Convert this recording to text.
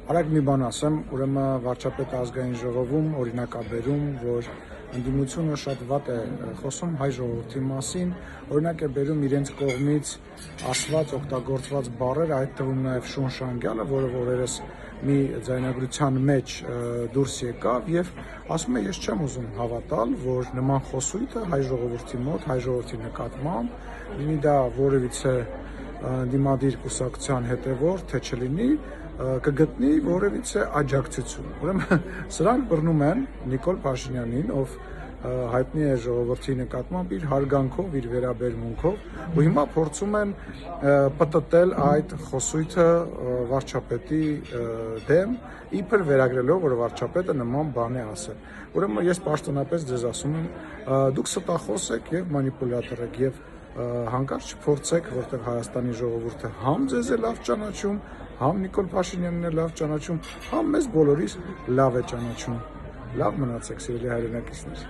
Արագ մի բան ասեմ, ուրեմն վարչապետ ազգային ժողովում օրինակաբերում, որ ընդդիմությունը շատ վատ է խոսում հայ ժողովրդի մասին, օրինակ է բերում իրենց կողմից ասված, օգտագործված բառեր, այդ թվում նաև շունշանգյալը, որը օրերս մի ձայնագրության մեջ դուրս եկավ եւ ասում է ես չեմ ուզում հավատալ, որ նման խոսույթը հայ ժողովրդի մոտ, հայ ժողովրդի նկատմամբ, լինի դա որևիցե դիմադիր կուսակցության հետևորդ, թե չլինի, կգտնի որևիցե աջակցություն։ Ուրեմն սրանք բռնում են Նիկոլ Փաշինյանին, ով հայտնի է ժողովրդի նկատմամբ իր հարգանքով, իր վերաբերմունքով, ու հիմա փորձում են պտտել այդ խոսույթը վարչապետի դեմ, իբր վերագրելով, որ վարչապետը նման բան է ասել։ Ուրեմն ես պաշտոնապես ձեզ ասում եմ, դուք ստախոս եք եւ մանիպուլյատոր եք եւ հանկարծ չփորձեք, որտեղ Հայաստանի ժողովուրդը համ ձեզ է լավ ճանաչում, համ Նիկոլ Փաշինյանն է լավ ճանաչում, համ մեզ բոլորիս լավ է ճանաչում։ Լավ մնացեք, սիրելի հայրենակիցներ։